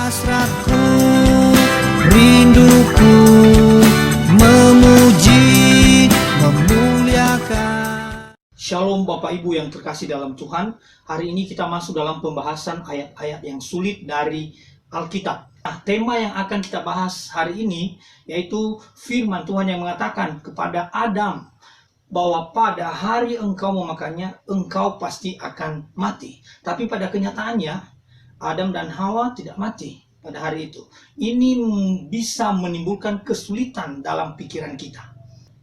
Hasratku, rinduku, memuji, memuliakan. Shalom Bapak Ibu yang terkasih dalam Tuhan. Hari ini kita masuk dalam pembahasan ayat-ayat yang sulit dari Alkitab. Nah, tema yang akan kita bahas hari ini yaitu firman Tuhan yang mengatakan kepada Adam bahwa pada hari engkau memakannya, engkau pasti akan mati. Tapi pada kenyataannya, Adam dan Hawa tidak mati pada hari itu. Ini bisa menimbulkan kesulitan dalam pikiran kita.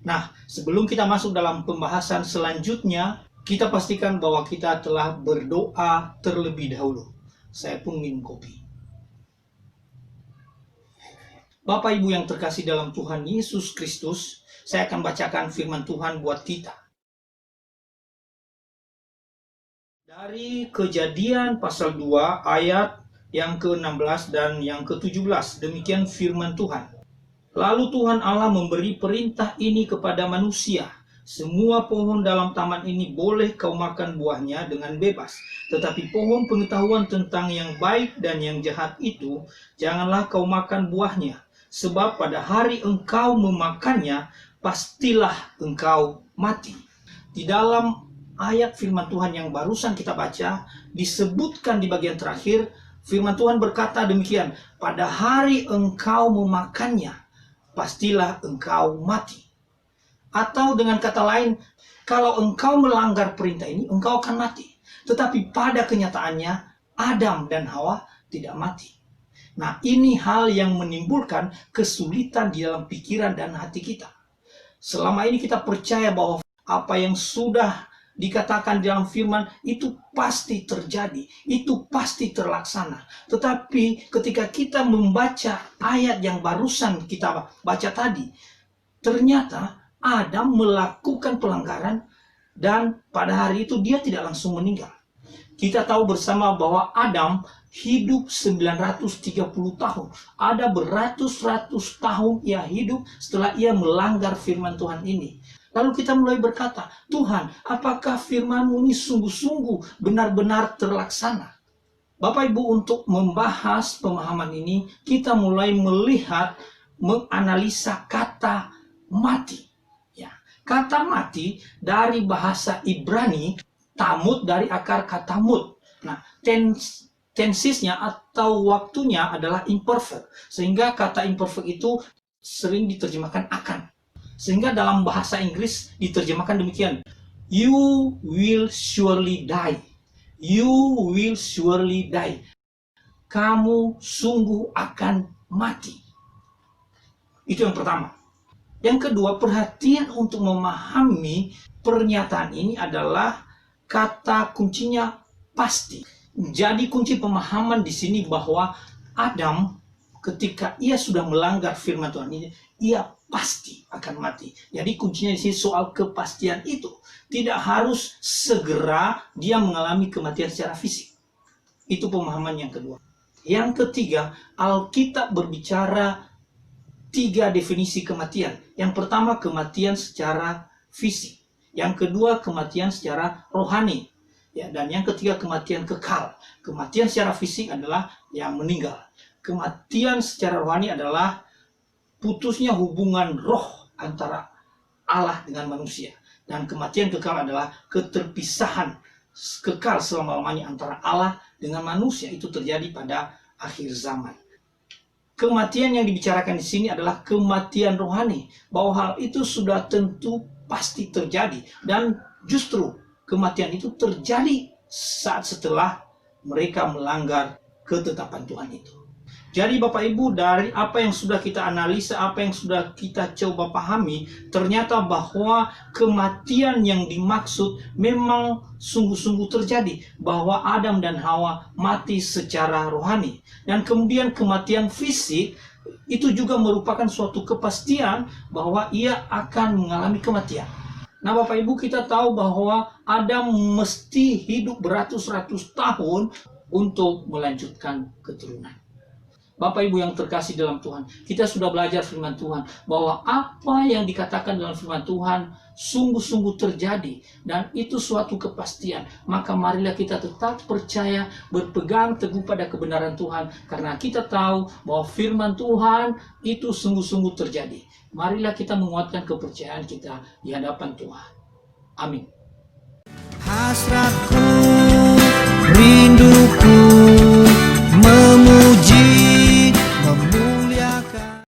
Nah, sebelum kita masuk dalam pembahasan selanjutnya, kita pastikan bahwa kita telah berdoa terlebih dahulu. Saya pun minum kopi. Bapak Ibu yang terkasih dalam Tuhan Yesus Kristus, saya akan bacakan firman Tuhan buat kita. Dari Kejadian pasal 2 ayat yang ke-16 dan yang ke-17, demikian firman Tuhan. Lalu Tuhan Allah memberi perintah ini kepada manusia. Semua pohon dalam taman ini boleh kau makan buahnya dengan bebas. Tetapi pohon pengetahuan tentang yang baik dan yang jahat itu, janganlah kau makan buahnya. Sebab pada hari engkau memakannya, pastilah engkau mati. Di dalam ayat firman Tuhan yang barusan kita baca, disebutkan di bagian terakhir, firman Tuhan berkata demikian, pada hari engkau memakannya, pastilah engkau mati. Atau dengan kata lain, kalau engkau melanggar perintah ini, engkau akan mati. Tetapi pada kenyataannya, Adam dan Hawa tidak mati. Nah, ini hal yang menimbulkan kesulitan di dalam pikiran dan hati kita. Selama ini kita percaya bahwa apa yang sudah dikatakan dalam firman itu pasti terjadi, itu pasti terlaksana. Tetapi ketika kita membaca ayat yang barusan kita baca tadi, ternyata Adam melakukan pelanggaran dan pada hari itu dia tidak langsung meninggal. Kita tahu bersama bahwa Adam hidup 930 tahun. Ada beratus-ratus tahun ia hidup setelah ia melanggar firman Tuhan ini. Lalu kita mulai berkata, Tuhan, apakah firman-Mu ini sungguh-sungguh benar-benar terlaksana? Bapak Ibu, untuk membahas pemahaman ini, kita mulai melihat, menganalisa kata mati. Ya, kata mati dari bahasa Ibrani, tamut dari akar kata mut. Nah, tensisnya atau waktunya adalah imperfect. Sehingga kata imperfect itu sering diterjemahkan akan. Sehingga dalam bahasa Inggris diterjemahkan demikian. You will surely die. You will surely die. Kamu sungguh akan mati. Itu yang pertama. Yang kedua, perhatian untuk memahami pernyataan ini adalah kata kuncinya pasti. Jadi kunci pemahaman di sini bahwa Adam ketika ia sudah melanggar firman Tuhan ini, ia pasti akan mati. Jadi kuncinya di sini soal kepastian itu. Tidak harus segera dia mengalami kematian secara fisik. Itu pemahaman yang kedua. Yang ketiga, Alkitab berbicara 3 definisi kematian. Yang pertama, kematian secara fisik. Yang kedua, kematian secara rohani. Ya, dan yang ketiga, kematian kekal. Kematian secara fisik adalah yang meninggal. Kematian secara rohani adalah putusnya hubungan roh antara Allah dengan manusia. Dan kematian kekal adalah keterpisahan kekal selama-lamanya antara Allah dengan manusia. Itu terjadi pada akhir zaman. Kematian yang dibicarakan di sini adalah kematian rohani. Bahwa hal itu sudah tentu pasti terjadi. Dan justru kematian itu terjadi saat setelah mereka melanggar ketetapan Tuhan itu. Jadi Bapak Ibu, dari apa yang sudah kita analisa, apa yang sudah kita coba pahami, ternyata bahwa kematian yang dimaksud memang sungguh-sungguh terjadi. Bahwa Adam dan Hawa mati secara rohani. Dan kemudian kematian fisik itu juga merupakan suatu kepastian bahwa ia akan mengalami kematian. Nah Bapak Ibu, kita tahu bahwa Adam mesti hidup beratus-ratus tahun untuk melanjutkan keturunan. Bapak Ibu yang terkasih dalam Tuhan, kita sudah belajar firman Tuhan bahwa apa yang dikatakan dalam firman Tuhan sungguh-sungguh terjadi dan itu suatu kepastian. Maka marilah kita tetap percaya, berpegang teguh pada kebenaran Tuhan, karena kita tahu bahwa firman Tuhan itu sungguh-sungguh terjadi. Marilah kita menguatkan kepercayaan kita di hadapan Tuhan. Amin. Hasratku, rinduku